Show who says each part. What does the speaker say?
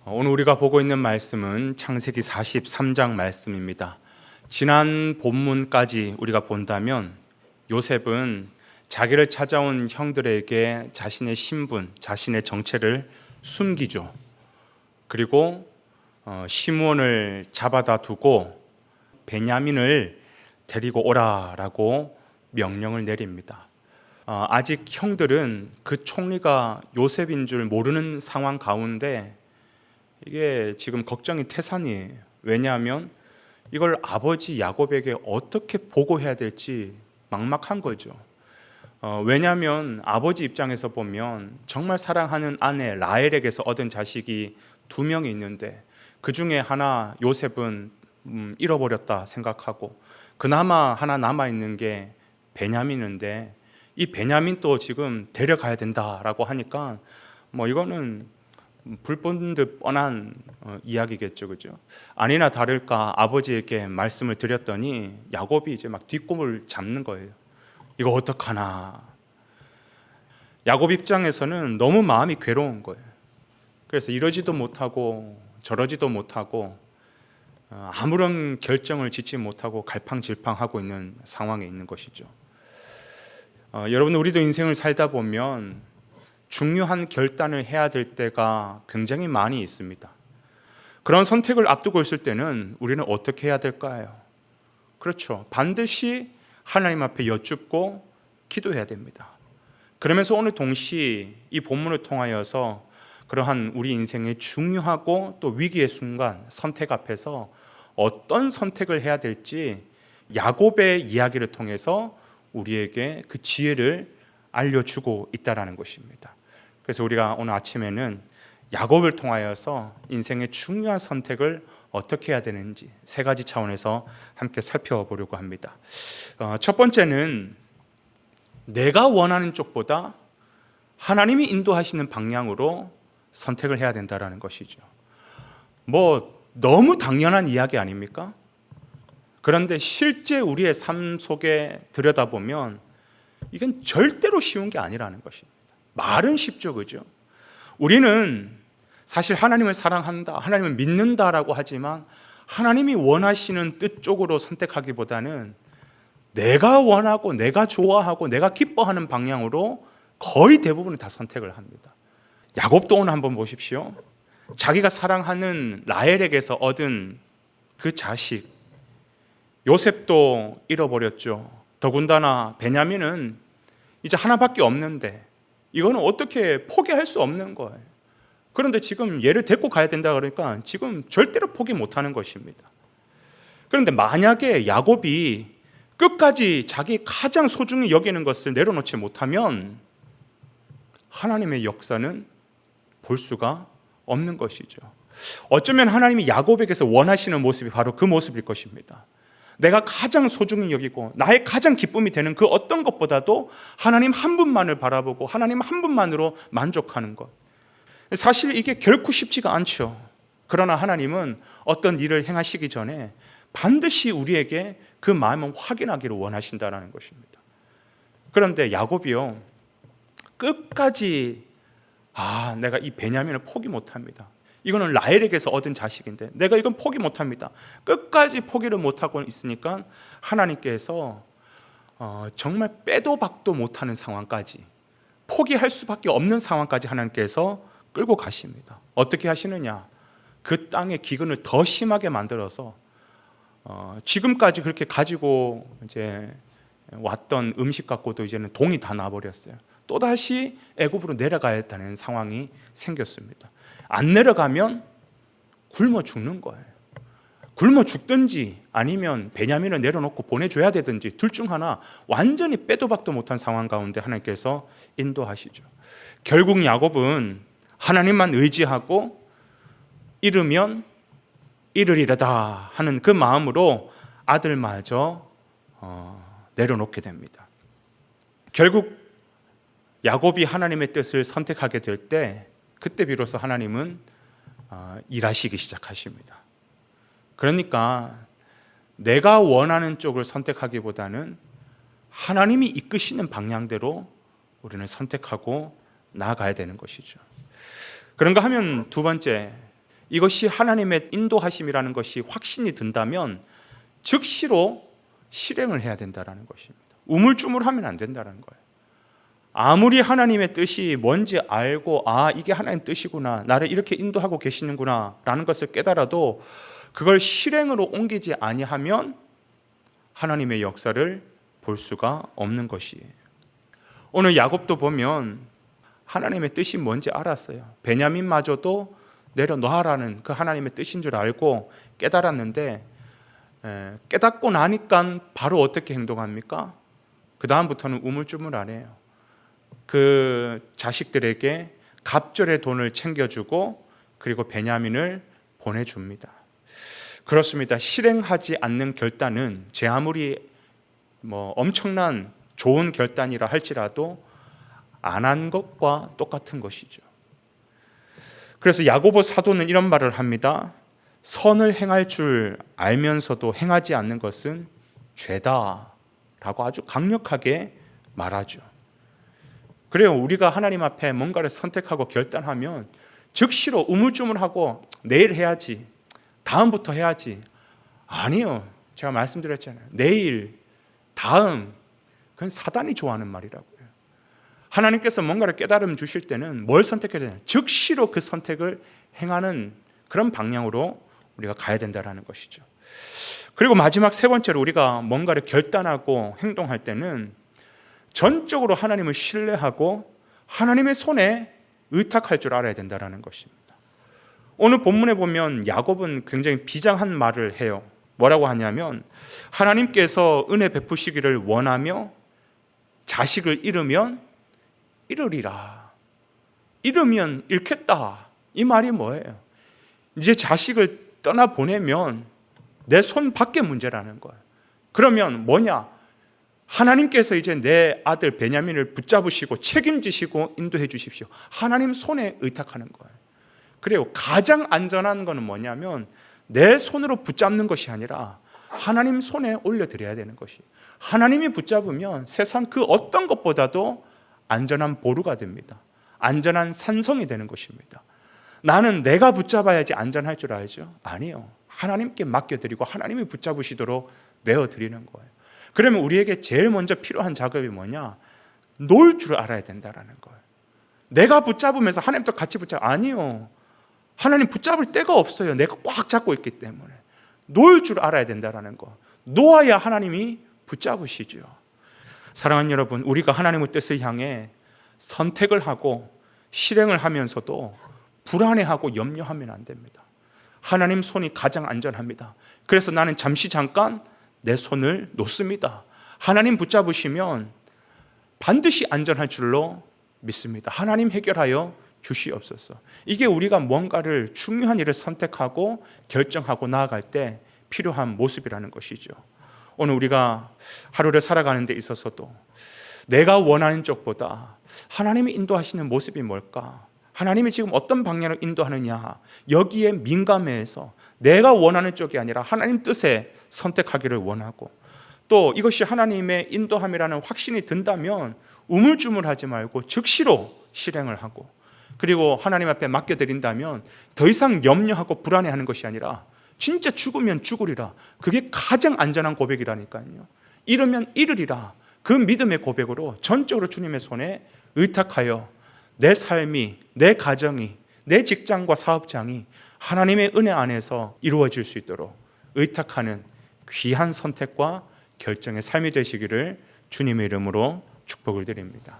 Speaker 1: 오늘 우리가 보고 있는 말씀은 창세기 43장 말씀입니다. 지난 본문까지 우리가 본다면 요셉은 자기를 찾아온 형들에게 자신의 신분, 자신의 정체를 숨기죠. 그리고 시므온을 잡아다 두고 베냐민을 데리고 오라라고 명령을 내립니다. 아직 형들은 그 총리가 요셉인 줄 모르는 상황 가운데 이게 지금 걱정이 태산이에요. 왜냐하면 이걸 아버지 야곱에게 어떻게 보고해야 될지 막막한 거죠. 왜냐하면 아버지 입장에서 보면 정말 사랑하는 아내 라헬에게서 얻은 자식이 2명이 있는데 그 중에 하나 요셉은 잃어버렸다 생각하고 그나마 하나 남아있는 게 베냐민인데 이 베냐민도 지금 데려가야 된다라고 하니까 이거는 불본 듯 뻔한 이야기겠죠, 그죠? 아니나 다를까 아버지에게 말씀을 드렸더니 야곱이 이제 막 뒷꿈을 잡는 거예요. 이거 어떡하나? 야곱 입장에서는 너무 마음이 괴로운 거예요. 그래서 이러지도 못하고 저러지도 못하고 아무런 결정을 짓지 못하고 갈팡질팡하고 있는 상황에 있는 것이죠. 여러분, 우리도 인생을 살다 보면 중요한 결단을 해야 될 때가 굉장히 많이 있습니다. 그런 선택을 앞두고 있을 때는 우리는 어떻게 해야 될까요? 그렇죠. 반드시 하나님 앞에 여쭙고 기도해야 됩니다. 그러면서 오늘 동시에 이 본문을 통하여서 그러한 우리 인생의 중요하고 또 위기의 순간 선택 앞에서 어떤 선택을 해야 될지 야곱의 이야기를 통해서 우리에게 그 지혜를 알려주고 있다는 것입니다. 그래서 우리가 오늘 아침에는 야곱을 통하여서 인생의 중요한 선택을 어떻게 해야 되는지 3가지 차원에서 함께 살펴보려고 합니다. 첫 번째는 내가 원하는 쪽보다 하나님이 인도하시는 방향으로 선택을 해야 된다는 것이죠. 너무 당연한 이야기 아닙니까? 그런데 실제 우리의 삶 속에 들여다보면 이건 절대로 쉬운 게 아니라는 것입니다. 말은 쉽죠, 그죠? 우리는 사실 하나님을 사랑한다, 하나님을 믿는다라고 하지만 하나님이 원하시는 뜻 쪽으로 선택하기보다는 내가 원하고 내가 좋아하고 내가 기뻐하는 방향으로 거의 대부분을 다 선택을 합니다. 야곱도 오늘 한번 보십시오. 자기가 사랑하는 라헬에게서 얻은 그 자식 요셉도 잃어버렸죠. 더군다나 베냐민은 이제 하나밖에 없는데 이거는 어떻게 포기할 수 없는 거예요. 그런데 지금 얘를 데리고 가야 된다 그러니까 지금 절대로 포기 못하는 것입니다. 그런데 만약에 야곱이 끝까지 자기 가장 소중히 여기는 것을 내려놓지 못하면 하나님의 역사는 볼 수가 없는 것이죠. 어쩌면 하나님이 야곱에게서 원하시는 모습이 바로 그 모습일 것입니다. 내가 가장 소중히 여기고 나의 가장 기쁨이 되는 그 어떤 것보다도 하나님 한 분만을 바라보고 하나님 한 분만으로 만족하는 것. 사실 이게 결코 쉽지가 않죠. 그러나 하나님은 어떤 일을 행하시기 전에 반드시 우리에게 그 마음을 확인하기를 원하신다는 것입니다. 그런데 야곱이요, 끝까지 내가 이 베냐민을 포기 못합니다. 이거는 라헬에게서 얻은 자식인데 내가 이건 포기 못합니다. 끝까지 포기를 못하고 있으니까 하나님께서 정말 빼도 박도 못하는 상황까지, 포기할 수밖에 없는 상황까지 하나님께서 끌고 가십니다. 어떻게 하시느냐? 그 땅의 기근을 더 심하게 만들어서 지금까지 그렇게 가지고 이제 왔던 음식 갖고도 이제는 동이 다 나버렸어요. 또다시 애굽으로 내려가야겠다는 상황이 생겼습니다. 안 내려가면 굶어 죽는 거예요. 굶어 죽든지 아니면 베냐민을 내려놓고 보내줘야 되든지 둘 중 하나, 완전히 빼도 박도 못한 상황 가운데 하나님께서 인도하시죠. 결국 야곱은 하나님만 의지하고 잃으면 잃으리라다 하는 그 마음으로 아들마저 내려놓게 됩니다. 결국 야곱이 하나님의 뜻을 선택하게 될 때 그때 비로소 하나님은 일하시기 시작하십니다. 그러니까 내가 원하는 쪽을 선택하기보다는 하나님이 이끄시는 방향대로 우리는 선택하고 나아가야 되는 것이죠. 그런가 하면 두 번째, 이것이 하나님의 인도하심이라는 것이 확신이 든다면 즉시로 실행을 해야 된다는 것입니다. 우물쭈물하면 안 된다는 거예요. 아무리 하나님의 뜻이 뭔지 알고 이게 하나님 뜻이구나, 나를 이렇게 인도하고 계시는구나 라는 것을 깨달아도 그걸 실행으로 옮기지 아니하면 하나님의 역사를 볼 수가 없는 것이에요. 오늘 야곱도 보면 하나님의 뜻이 뭔지 알았어요. 베냐민마저도 내려놓으라는 그 하나님의 뜻인 줄 알고 깨달았는데, 깨닫고 나니까 바로 어떻게 행동합니까? 그 다음부터는 우물쭈물 안 해요. 그 자식들에게 갑절의 돈을 챙겨주고 그리고 베냐민을 보내줍니다. 그렇습니다. 실행하지 않는 결단은 제 아무리 엄청난 좋은 결단이라 할지라도 안 한 것과 똑같은 것이죠. 그래서 야고보 사도는 이런 말을 합니다. 선을 행할 줄 알면서도 행하지 않는 것은 죄다라고 아주 강력하게 말하죠. 그래요. 우리가 하나님 앞에 뭔가를 선택하고 결단하면 즉시로 우물쭈물하고 내일 해야지, 다음부터 해야지. 아니요. 제가 말씀드렸잖아요. 내일, 다음, 그건 사단이 좋아하는 말이라고요. 하나님께서 뭔가를 깨달음 주실 때는 뭘 선택해야 되냐? 즉시로 그 선택을 행하는 그런 방향으로 우리가 가야 된다는 것이죠. 그리고 마지막 세 번째로 우리가 뭔가를 결단하고 행동할 때는 전적으로 하나님을 신뢰하고 하나님의 손에 의탁할 줄 알아야 된다는 것입니다. 오늘 본문에 보면 야곱은 굉장히 비장한 말을 해요. 뭐라고 하냐면 하나님께서 은혜 베푸시기를 원하며 자식을 잃으면 잃으리라. 잃으면 잃겠다. 이 말이 뭐예요? 이제 자식을 떠나보내면 내 손 밖의 문제라는 거예요. 그러면 뭐냐? 하나님께서 이제 내 아들 베냐민을 붙잡으시고 책임지시고 인도해 주십시오. 하나님 손에 의탁하는 거예요. 그래요. 가장 안전한 거는 뭐냐면 내 손으로 붙잡는 것이 아니라 하나님 손에 올려드려야 되는 것이. 하나님이 붙잡으면 세상 그 어떤 것보다도 안전한 보루가 됩니다. 안전한 산성이 되는 것입니다. 나는 내가 붙잡아야지 안전할 줄 알죠? 아니요. 하나님께 맡겨드리고 하나님이 붙잡으시도록 내어드리는 거예요. 그러면 우리에게 제일 먼저 필요한 작업이 뭐냐? 놓을 줄 알아야 된다는 거예요. 내가 붙잡으면서 하나님도 같이 붙잡아. 아니요. 하나님 붙잡을 데가 없어요. 내가 꽉 잡고 있기 때문에. 놓을 줄 알아야 된다는 거. 놓아야 하나님이 붙잡으시죠. 사랑하는 여러분, 우리가 하나님의 뜻을 향해 선택을 하고 실행을 하면서도 불안해하고 염려하면 안 됩니다. 하나님 손이 가장 안전합니다. 그래서 나는 잠깐 내 손을 놓습니다. 하나님 붙잡으시면 반드시 안전할 줄로 믿습니다. 하나님 해결하여 주시옵소서. 이게 우리가 뭔가를 중요한 일을 선택하고 결정하고 나아갈 때 필요한 모습이라는 것이죠. 오늘 우리가 하루를 살아가는 데 있어서도 내가 원하는 쪽보다 하나님이 인도하시는 모습이 뭘까? 하나님이 지금 어떤 방향으로 인도하느냐? 여기에 민감해서 내가 원하는 쪽이 아니라 하나님 뜻에 선택하기를 원하고, 또 이것이 하나님의 인도함이라는 확신이 든다면 우물쭈물하지 말고 즉시로 실행을 하고, 그리고 하나님 앞에 맡겨드린다면 더 이상 염려하고 불안해하는 것이 아니라 진짜 죽으면 죽으리라. 그게 가장 안전한 고백이라니까요. 잃으면 잃으리라. 그 믿음의 고백으로 전적으로 주님의 손에 의탁하여 내 삶이, 내 가정이, 내 직장과 사업장이 하나님의 은혜 안에서 이루어질 수 있도록 의탁하는 귀한 선택과 결정의 삶이 되시기를 주님의 이름으로 축복을 드립니다.